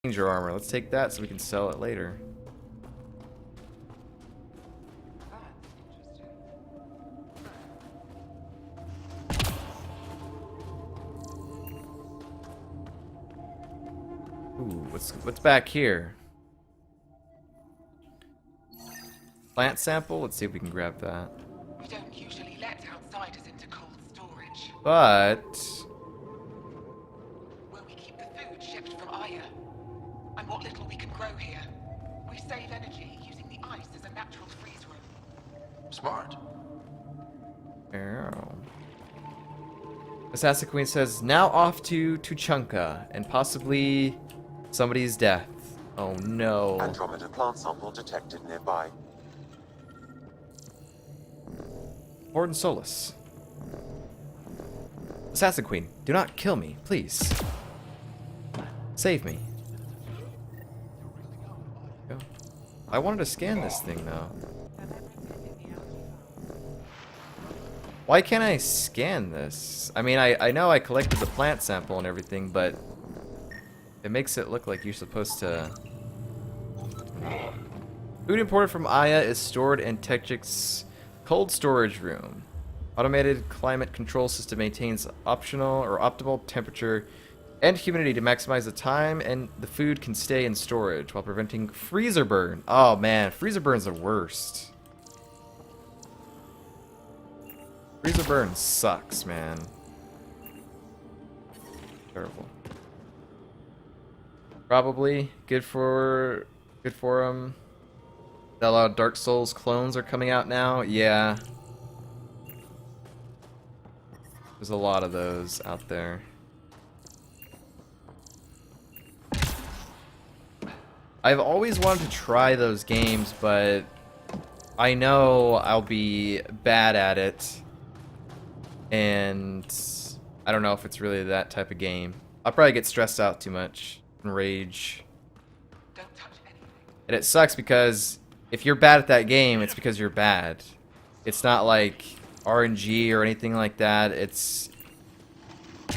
Ranger armor. Let's take that so we can sell it later. Ooh, what's back here? Plant sample? Let's see if we can grab that. We don't usually let outsiders into cold storage. But Where we keep the food shipped from Aya. And what little we can grow here. We save energy using the ice as a natural freeze room. Smart. oh. Assassin Queen says, now off to Tuchanka and possibly somebody's death. Oh no. Andromeda plant sample detected nearby. Horde and Solus. Assassin Queen, do not kill me, please. Save me. Go. I wanted to scan this thing though. Why can't I scan this? I mean, I know I collected the plant sample and everything, but it makes it look like you're supposed to... Food imported from Aya is stored in Techiix cold storage room. Automated climate control system maintains optional or optimal temperature and humidity to maximize the time and the food can stay in storage while preventing freezer burn. Oh man, freezer burn's the worst. Freezer burn sucks, man. Terrible. Probably good for them. A lot of Dark Souls clones are coming out now. Yeah. There's a lot of those out there. I've always wanted to try those games, but I know I'll be bad at it. And I don't know if it's really that type of game. I'll probably get stressed out too much and rage. Don't touch anything. And it sucks because if you're bad at that game, it's because you're bad. It's not like RNG or anything like that. It's...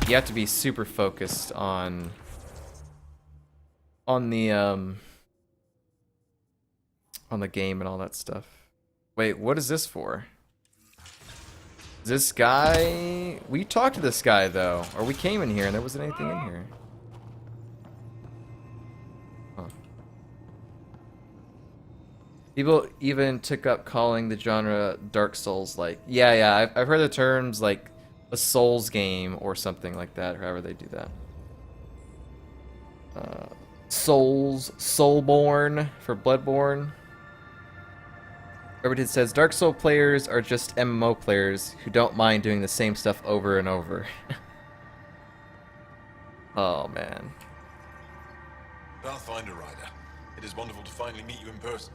You have to be super focused on the game and all that stuff. Wait, what is this for? This guy... We talked to this guy, though. Or we came in here and there wasn't anything in here. Huh. People even took up calling the genre Dark Souls-like. Yeah, I've heard the terms, like, a Souls game or something like that, or however they do that. Soulborn for Bloodborne. Everton says, Dark Soul players are just MMO players who don't mind doing the same stuff over and over. Oh, man. Pathfinder Rider, it is wonderful to finally meet you in person.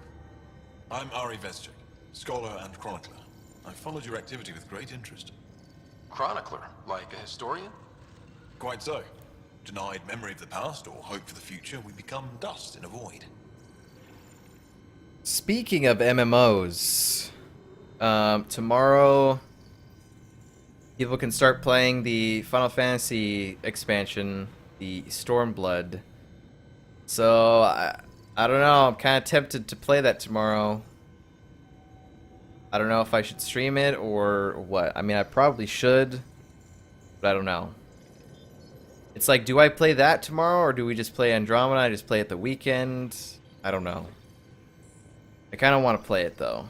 I'm Ari Vestchik, scholar and chronicler. I've followed your activity with great interest. Chronicler, like a historian? Quite so. Denied memory of the past or hope for the future, we become dust in a void. Speaking of MMOs, tomorrow people can start playing the Final Fantasy expansion, the Stormblood. So, I don't know, I'm kind of tempted to play that tomorrow. I don't know if I should stream it or what. I mean, I probably should, but I don't know. It's like, do I play that tomorrow or do we just play Andromeda? I just play it the weekend? I don't know. I kind of want to play it, though.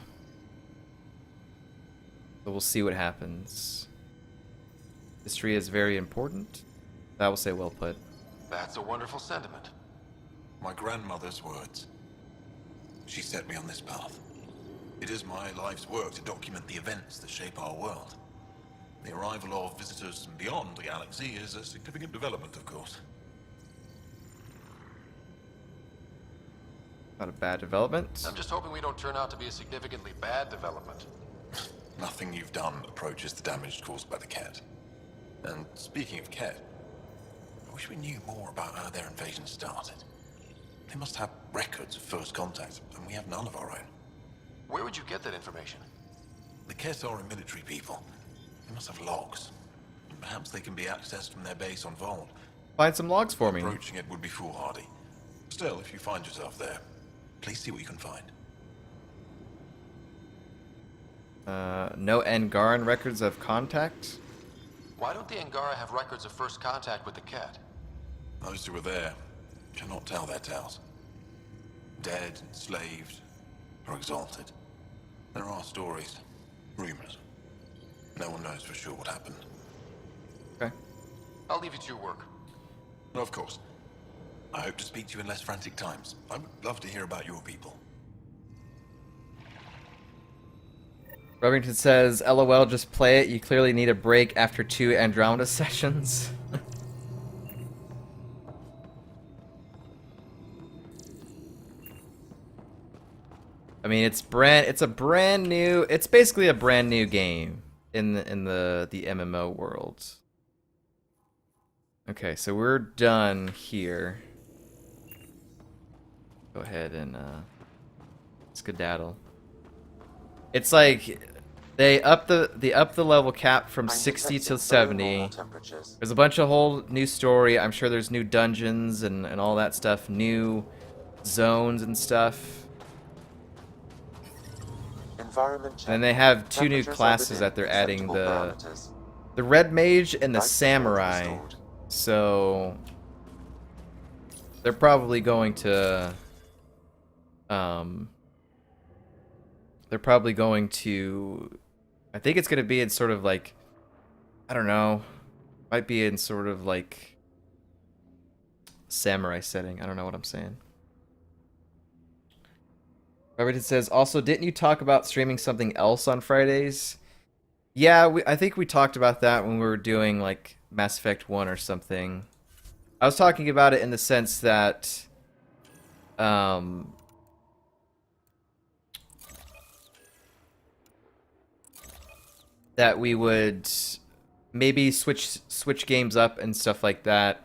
But we'll see what happens. History is very important. I will say well put. That's a wonderful sentiment. My grandmother's words. She set me on this path. It is my life's work to document the events that shape our world. The arrival of visitors from beyond the galaxy is a significant development, of course. Not a bad development. I'm just hoping we don't turn out to be a significantly bad development. Nothing you've done approaches the damage caused by the Ket. And speaking of Ket, I wish we knew more about how their invasion started. They must have records of first contact, and we have none of our own. Where would you get that information? The Ket are a military people. They must have logs. Perhaps they can be accessed from their base on Vol. Find some logs for me. Approaching it would be foolhardy. Still, if you find yourself there, please see what you can find. No Angaran records of contact? Why don't the Angara have records of first contact with the cat? Those who were there cannot tell their tales. Dead, enslaved, or exalted. There are stories, rumors. No one knows for sure what happened. Okay. I'll leave you to your work. Of course. I hope to speak to you in less frantic times. I would love to hear about your people. Remington says, LOL, just play it. You clearly need a break after 2 Andromeda sessions. I mean, it's basically a brand new game in the MMO world. Okay, so we're done here. Go ahead and skedaddle. It's like they up the level cap from 60 to 70. There's a bunch of whole new story. I'm sure there's new dungeons and all that stuff, new zones and stuff. And they have 2 new classes that they're adding, the Red Mage and the Samurai. So they're probably going to I think it's going to be in sort of like, I don't know, might be in sort of like samurai setting. I don't know what I'm saying. Robert says, also, didn't you talk about streaming something else on Fridays? Yeah, I think we talked about that when we were doing like Mass Effect 1 or something. I was talking about it in the sense that that we would maybe switch games up and stuff like that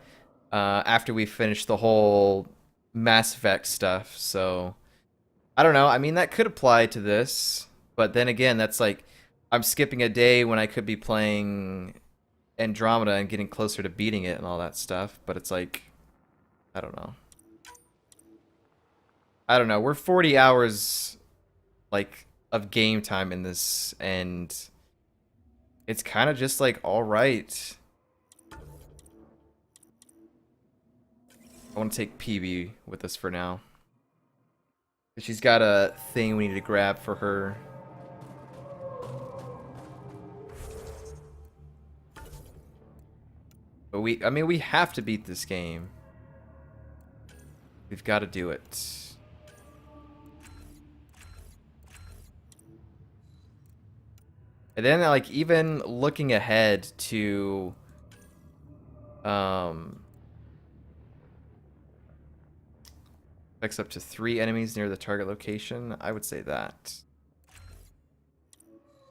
after we finish the whole Mass Effect stuff. So I don't know. I mean, that could apply to this, but then again, that's like I'm skipping a day when I could be playing Andromeda and getting closer to beating it and all that stuff. But it's like, I don't know. I don't know. We're 40 hours like of game time in this, and it's kind of just like all right. I want to take Peebee with us for now. She's got a thing we need to grab for her. But I mean, we have to beat this game. We've got to do it. And then, like, even looking ahead to, affects up to 3 enemies near the target location. I would say that.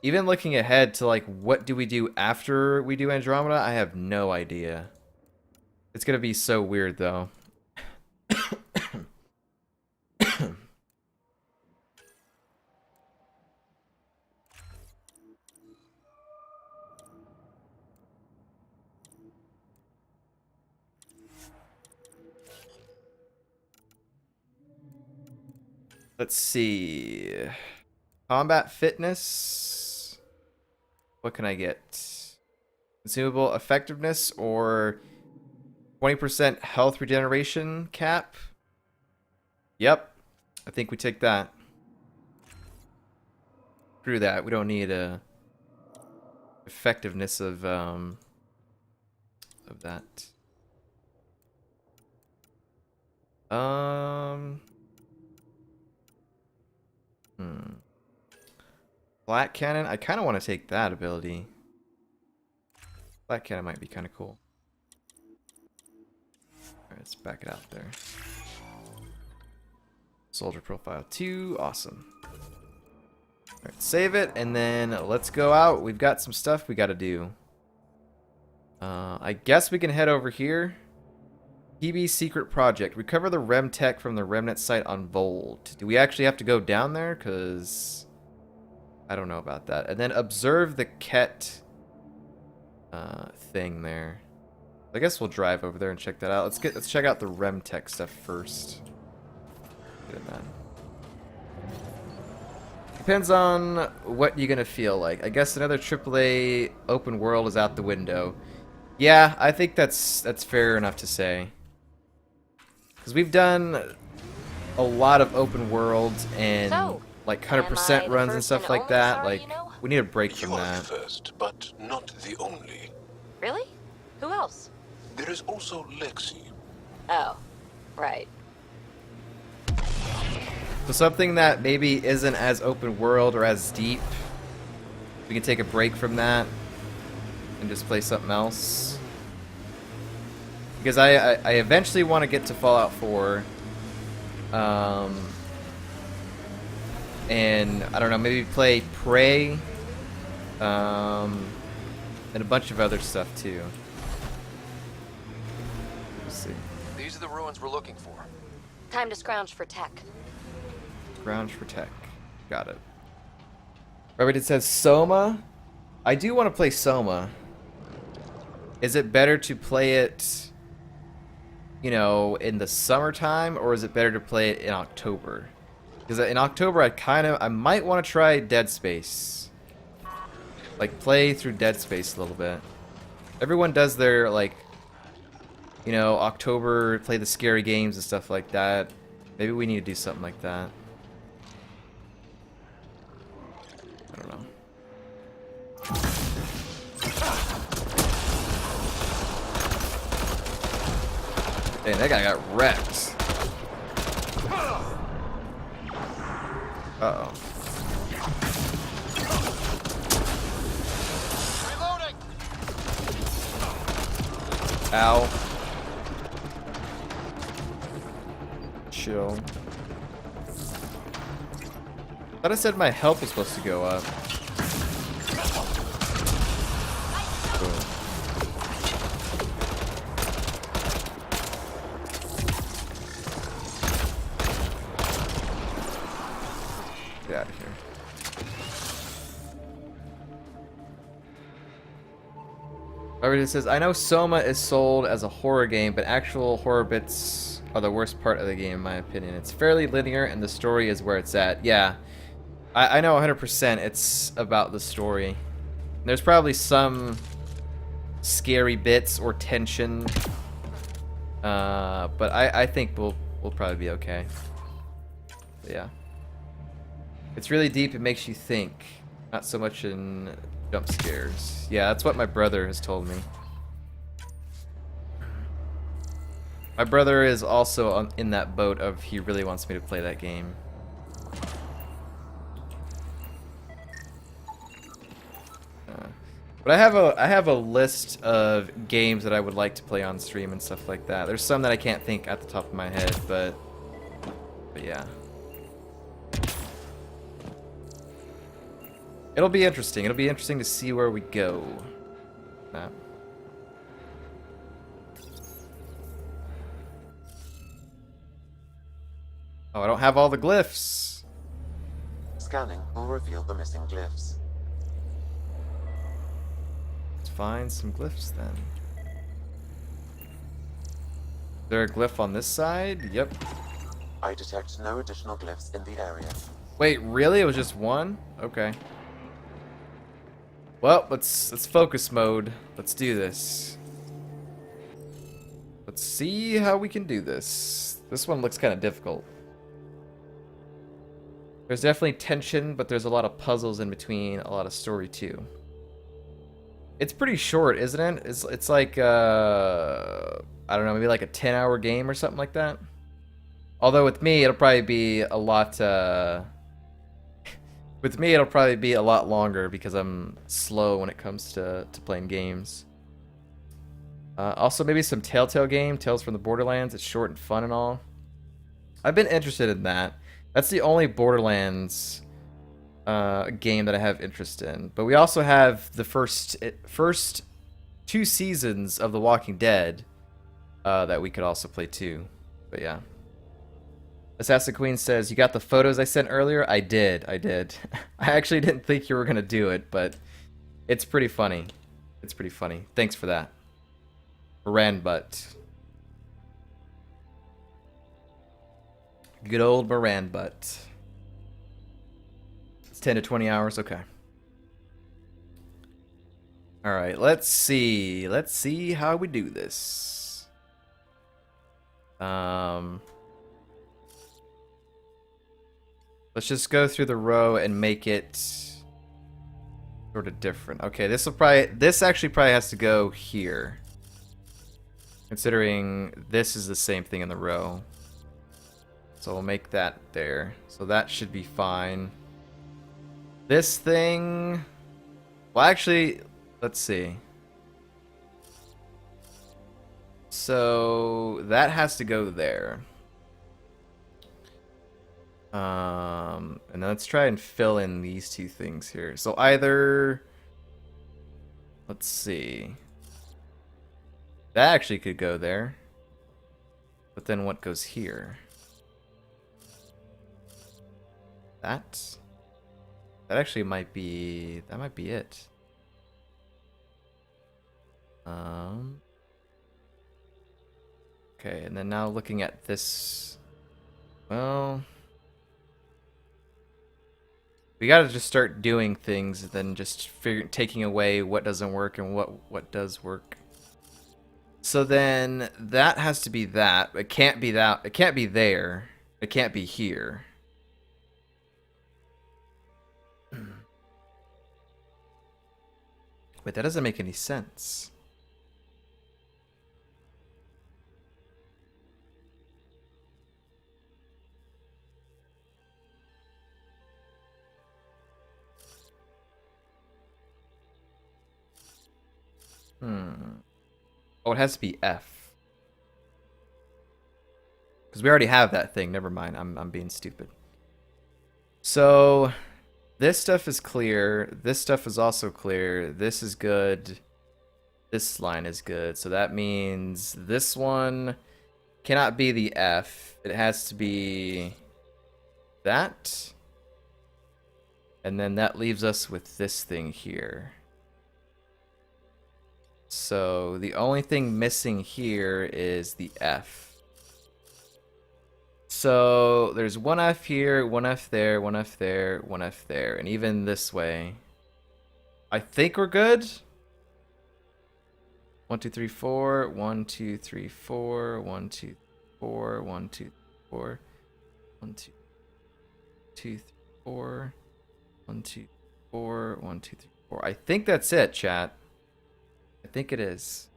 Even looking ahead to, like, what do we do after we do Andromeda, I have no idea. It's gonna be so weird, though. Let's see. Combat fitness. What can I get? Consumable effectiveness or 20% health regeneration cap? Yep. I think we take that. Screw that. We don't need a effectiveness of that. Flat cannon. I kind of want to take that ability. Flat cannon might be kind of cool. Alright, let's back it out there. Soldier profile 2. Awesome. Alright, save it, and then let's go out. We've got some stuff we got to do. I guess we can head over here. Peebee secret project. Recover the Rem-Tech from the Remnant site on Vold. Do we actually have to go down there? Because I don't know about that. And then observe the Ket thing there. I guess we'll drive over there and check that out. Let's check out the Rem-Tech stuff first. Good at that. Depends on what you're gonna feel like. I guess another AAA open world is out the window. Yeah, I think that's fair enough to say. Because we've done a lot of open worlds and So, like am I 100% the runs and first stuff and like only that. Sorry Like, you know? we need a break from You are the that. first, but not the only. Really? Who else? There is also Lexi. Oh, right. So something that maybe isn't as open world or as deep, we can take a break from that and just play something else. Because I eventually want to get to Fallout 4. And I don't know, maybe play Prey. And a bunch of other stuff too. Let's see. These are the ruins we're looking for. Time to scrounge for tech. Grounds for Tech. Got it. Right, it says Soma. I do want to play Soma. Is it better to play it, you know, in the summertime, or is it better to play it in October? Because in October, I might want to try Dead Space. Like, play through Dead Space a little bit. Everyone does their, like, you know, October, play the scary games and stuff like that. Maybe we need to do something like that. I don't know. Dang, that guy got wrecked. Uh-oh. Reloading! Ow. Chill. Thought I said my health was supposed to go up. Boom. Get out of here. Already says, I know Soma is sold as a horror game, but actual horror bits are the worst part of the game, in my opinion. It's fairly linear, and the story is where it's at. Yeah, I know 100% it's about the story. There's probably some scary bits or tension, but I think we'll probably be okay. But yeah. It's really deep, it makes you think. Not so much in jump scares. Yeah, that's what my brother has told me. My brother is also in that boat of he really wants me to play that game. But I have a list of games that I would like to play on stream and stuff like that. There's some that I can't think at the top of my head, but yeah. It'll be interesting. It'll be interesting to see where we go. Nah. Oh, I don't have all the glyphs. Scanning will reveal the missing glyphs. Let's find some glyphs then. Is there a glyph on this side? Yep. I detect no additional glyphs in the area. Wait, really? It was just one? Okay. Well, let's focus mode. Let's do this. Let's see how we can do this. This one looks kind of difficult. There's definitely tension, but there's a lot of puzzles in between, a lot of story too. It's pretty short, isn't it? It's like I don't know, maybe like a 10-hour game or something like that. Although with me, it'll probably be a lot. With me, it'll probably be a lot longer because I'm slow when it comes to playing games. Also, maybe some Telltale game, Tales from the Borderlands. It's short and fun and all. I've been interested in that. That's the only Borderlands game that I have interest in. But we also have the first 2 seasons of The Walking Dead that we could also play too. But yeah. Assassin Queen says, you got the photos I sent earlier? I did. I actually didn't think you were going to do it, but it's pretty funny. It's pretty funny. Thanks for that. Ranbutt. Good old Moran butt. It's 10 to 20 hours. Okay. All right. Let's see. Let's see how we do this. Let's just go through the row and make it sort of different. Okay, this actually probably has to go here. Considering this is the same thing in the row. So we'll make that there. So that should be fine. This thing... Well, actually, let's see. So that has to go there. And then let's try and fill in these two things here. So either... Let's see. That actually could go there. But then what goes here? That actually might be... That might be it. Okay, and then now looking at this... Well... We gotta just start doing things and then just taking away what doesn't work and what does work. So then that has to be that. It can't be that. It can't be there. It can't be here. Wait, that doesn't make any sense. Oh, it has to be F. Because we already have that thing. Never mind. I'm being stupid. So, this stuff is clear. This stuff is also clear. This is good. This line is good. So that means this one cannot be the F. It has to be that. And then that leaves us with this thing here. So the only thing missing here is the F. So there's one F here, one F there, one F there, one F there, and even this way. I think we're good. 1, 2, 3, 4. 1, 2, 3, 4. 1, 2, 4. 1, 2, 4. 1, 2, 2, 3, 4. 1, 2, 4. 1, 2, 3, 4. I think that's it, chat. I think it is.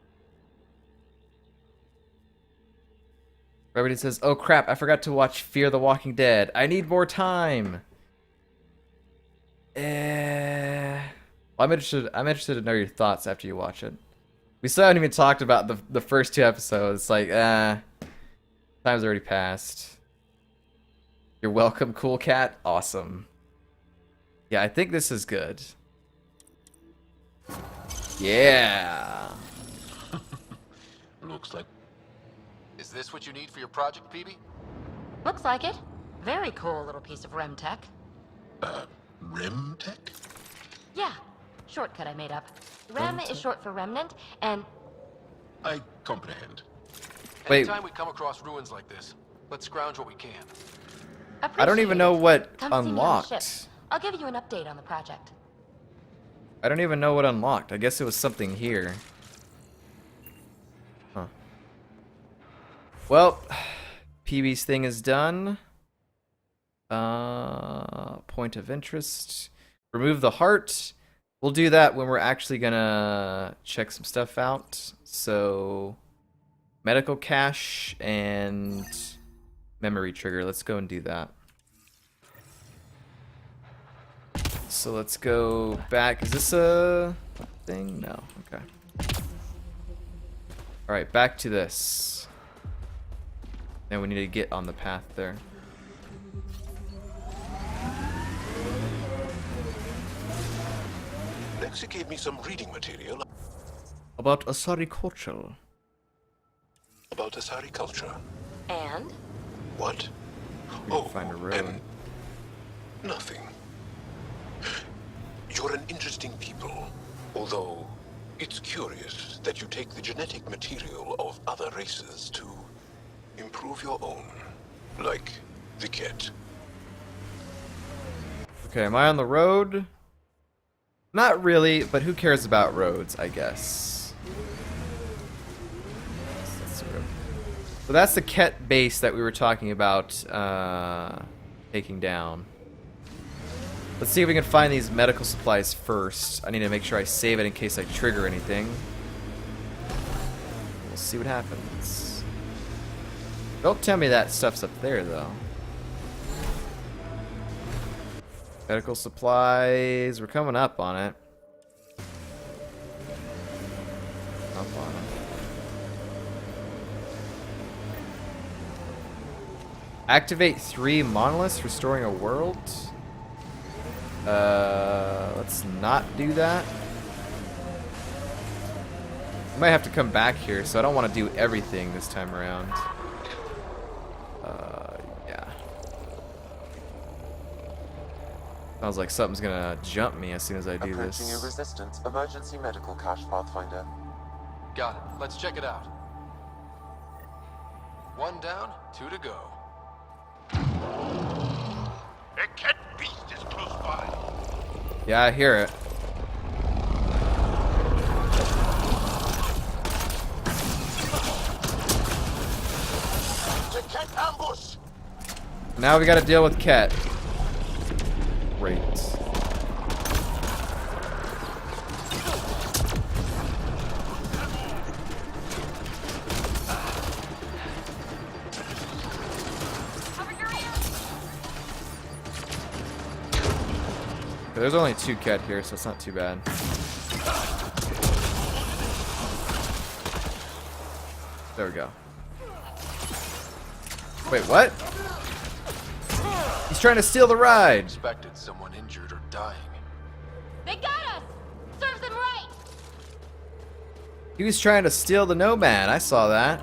Everybody says, "Oh crap! I forgot to watch Fear the Walking Dead. I need more time." Well, I'm interested to know your thoughts after you watch it. We still haven't even talked about the first 2 episodes. It's like, time's already passed. You're welcome, cool cat. Awesome. Yeah, I think this is good. Yeah. Looks like... Is this what you need for your project, Peebee? Looks like it. Very cool little piece of Rem-Tech. Rem-Tech? Yeah, shortcut I made up. Rem is short for Remnant, and... I comprehend. Wait. Anytime we come across ruins like this, let's scrounge what we can. I don't even know what Come see me on the unlocked. ship. I'll give you an update on the project. I don't even know what unlocked. I guess it was something here. Huh. Well, Peebee's thing is done. Point of interest. Remove the heart. We'll do that when we're actually gonna check some stuff out. So, medical cache and memory trigger. Let's go and do that. So let's go back. Is this a thing? No. Okay. Alright, back to this. Now we need to get on the path there. Lexi gave me some reading material About Asari culture. about Asari culture. And? What? We need to find a road. And nothing. You're an interesting people, although it's curious that you take the genetic material of other races to improve your own. Like the kit. Okay, am I on the road? Not really, but who cares about roads, I guess. So that's the Ket base that we were talking about taking down. Let's see if we can find these medical supplies first. I need to make sure I save it in case I trigger anything. We'll see what happens. Don't tell me that stuff's up there, though. Medical supplies. We're coming up on it. Up on it. Activate 3 monoliths, restoring a world. Let's not do that. I might have to come back here, so I don't want to do everything this time around. Yeah. Sounds like something's gonna jump me as soon as I do Approaching this. your resistance. Emergency medical cache pathfinder. Got it. Let's check it out. 1 down, 2 to go. A cat beast is close by. Yeah, I hear it. The cat ambush! Now we gotta deal with Ket. Great. There's only 2 Ket here, so it's not too bad. There we go. Wait, what? He's trying to steal the ride. Expected someone injured or dying. They got us! Serves them right! He was trying to steal the Nomad. I saw that.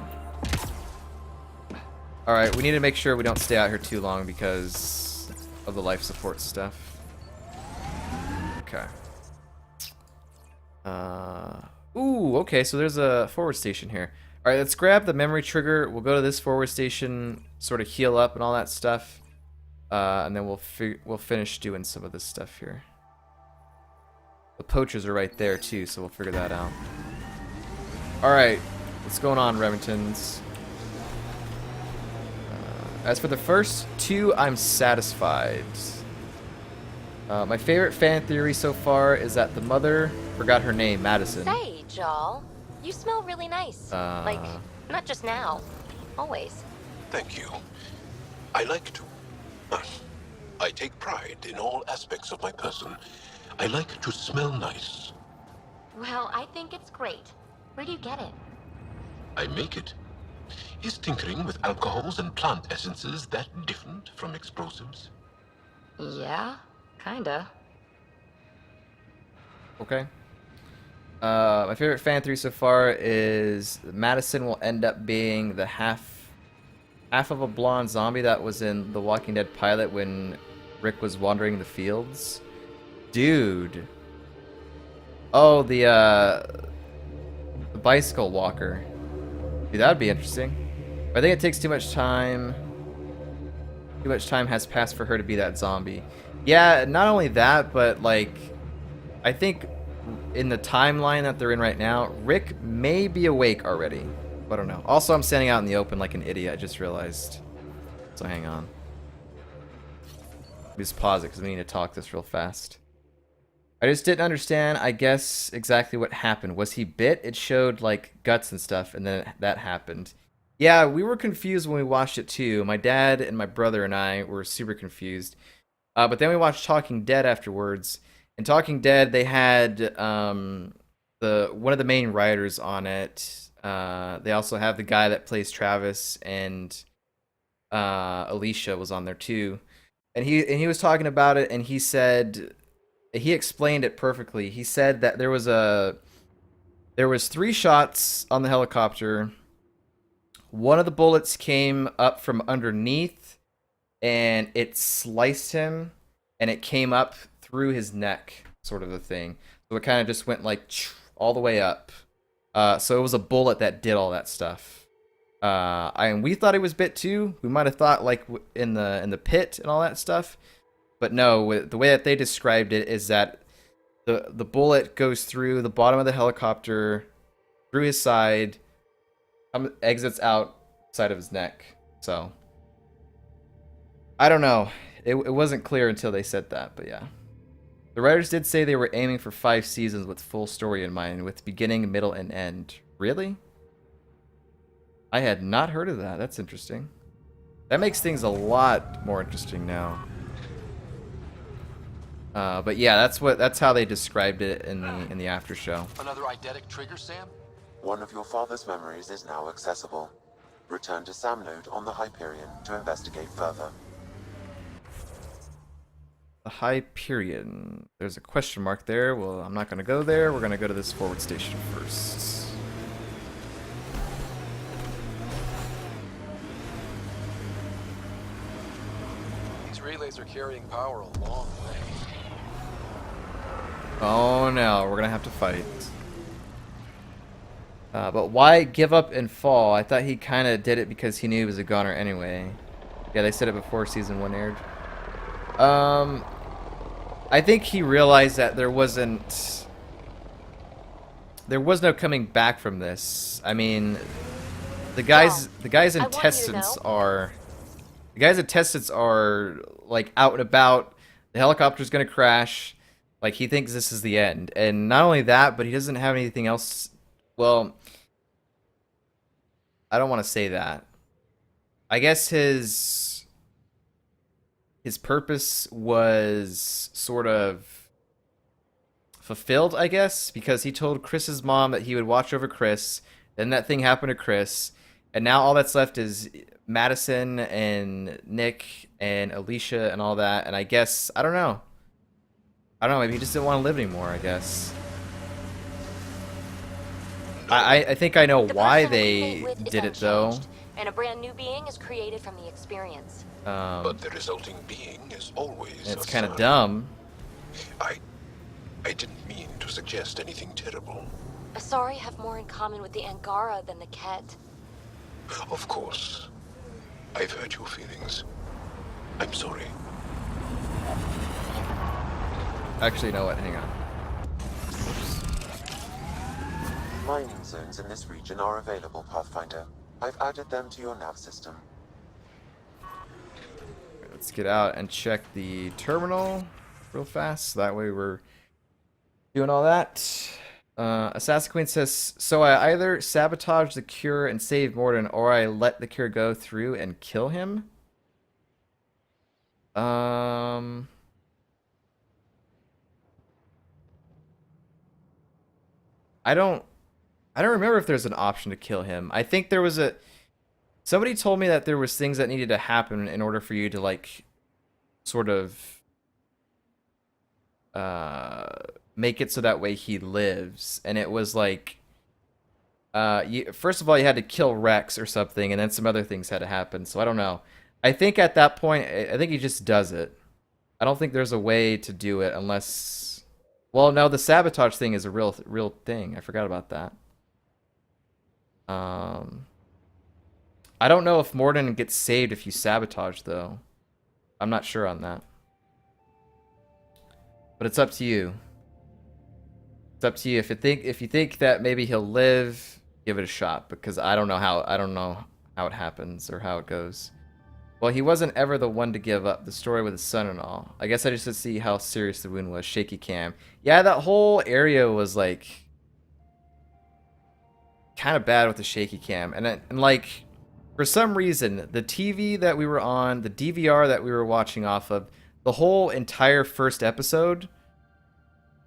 Alright, we need to make sure we don't stay out here too long because of the life support stuff. Okay. Ooh, okay, so there's a forward station here. Alright, let's grab the memory trigger. We'll go to this forward station, sort of heal up and all that stuff. And then we'll finish doing some of this stuff here. The poachers are right there too, so we'll figure that out. Alright, what's going on, Remingtons? As for the first 2, I'm satisfied. My favorite fan theory so far is that the mother forgot her name, Madison. Say, Jal, you smell really nice. Like, not just now. Always. Thank you. I like to. I take pride in all aspects of my person. I like to smell nice. Well, I think it's great. Where do you get it? I make it. Is tinkering with alcohols and plant essences that different from explosives? Yeah, kinda. Okay. My favorite fan theory so far is Madison will end up being the half of a blonde zombie that was in the Walking Dead pilot when Rick was wandering the fields. Dude. Oh, the bicycle walker. Dude, that'd be interesting. I think it takes too much time. Too much time has passed for her to be that zombie. Yeah, not only that, but like, I think in the timeline that they're in right now, Rick may be awake already. I don't know. Also, I'm standing out in the open like an idiot. I just realized. So hang on. Let me just pause it because we need to talk this real fast. I just didn't understand, I guess, exactly what happened. Was he bit? It showed like guts and stuff, and then that happened. Yeah, we were confused when we watched it too. My dad and my brother and I were super confused. But then we watched Talking Dead afterwards. In Talking Dead, they had one of the main writers on it. They also have the guy that plays Travis, and Alicia was on there too. And he was talking about it, and he said he explained it perfectly. He said that there was 3 shots on the helicopter. One of the bullets came up from underneath, and it sliced him, and it came up through his neck, sort of a thing. So it kind of just went like all the way up. So it was a bullet that did all that stuff. And we thought he was bit too. We might have thought like in the pit and all that stuff, but no. The way that they described it is that the bullet goes through the bottom of the helicopter, through his side, exits outside of his neck. So I don't know. It wasn't clear until they said that, but yeah. The writers did say they were aiming for 5 seasons with full story in mind, with beginning, middle, and end. Really? I had not heard of that. That's interesting. That makes things a lot more interesting now. But yeah, that's how they described it in the after show. Another eidetic trigger, Sam? One of your father's memories is now accessible. Return to Sam Node on the Hyperion to investigate further. The Hyperion. There's a question mark there. Well, I'm not going to go there. We're going to go to this forward station first. These relays are carrying power a long way. Oh no, we're going to have to fight. But why give up and fall? I thought he kind of did it because he knew he was a goner anyway. Yeah, they said it before season 1 aired. I think he realized that there was no coming back from this. I mean, the guy's intestines are like out and about. The helicopter's gonna crash. Like, he thinks this is the end, and not only that, but he doesn't have anything else. Well, I don't want to say that. I guess his purpose was sort of fulfilled, I guess, because he told Chris's mom that he would watch over Chris. Then that thing happened to Chris, and now all that's left is Madison and Nick and Alicia and all that. And I guess I don't know. Maybe he just didn't want to live anymore, I guess. I think I know why they did it, though. And a brand new being is created from the experience. But the resulting being is always It's a kind of son. dumb. I didn't mean to suggest anything terrible. Asari have more in common with the Angara than the Ket. Of course. I've hurt your feelings. I'm sorry. Actually, you know what? Hang on. Mining zones in this region are available, Pathfinder. I've added them to your nav system. Let's get out and check the terminal real fast. So that way we're doing all that. Assassin Queen says, so I either sabotage the cure and save Morden, or I let the cure go through and kill him. I don't remember if there's an option to kill him. I think there was somebody told me that there was things that needed to happen in order for you to, like, sort of make it so that way he lives. And it was like, first of all, you had to kill Rex or something, and then some other things had to happen. So I don't know. I think at that point, I think he just does it. I don't think there's a way to do it unless, well, no, the sabotage thing is a real thing. I forgot about that. I don't know if Morden gets saved if you sabotage, though. I'm not sure on that. But it's up to you. It's up to you. If you think that maybe he'll live, give it a shot, because I don't know how it happens or how it goes. Well, he wasn't ever the one to give up. The story with his son and all. I guess I just had to see how serious the wound was. Shaky cam. Yeah, that whole area was like kind of bad with the shaky cam, and like for some reason the TV that we were on, the DVR that we were watching off of, the whole entire first episode,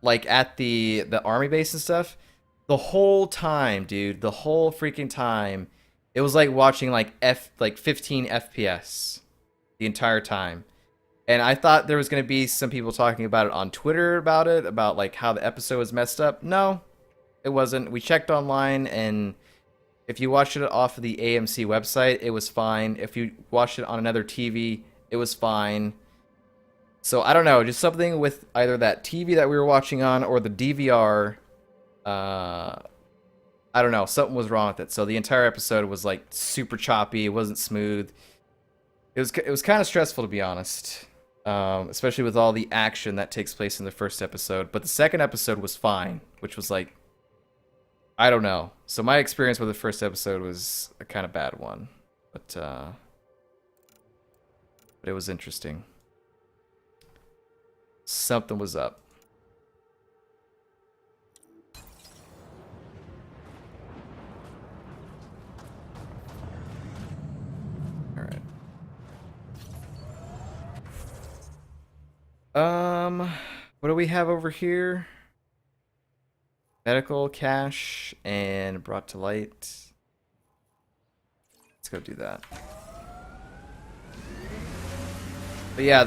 like at the army base and stuff, the whole time, dude, the whole freaking time, it was like watching like 15 FPS the entire time. And I thought there was going to be some people talking about it on Twitter about like how the episode was messed up. No, it wasn't. We checked online, and if you watched it off of the AMC website, it was fine. If you watched it on another TV, it was fine. So I don't know, just something with either that TV that we were watching on or the DVR. I I don't know, something was wrong with it. So the entire episode was like super choppy. It wasn't smooth. It was kind of stressful, to be honest, especially with all the action that takes place in the first episode. But the second episode was fine, which was like, I don't know. So my experience with the first episode was a kind of bad one, but it was interesting. Something was up. All right. What do we have over here? Medical, cash, and brought to light. Let's go do that. But yeah,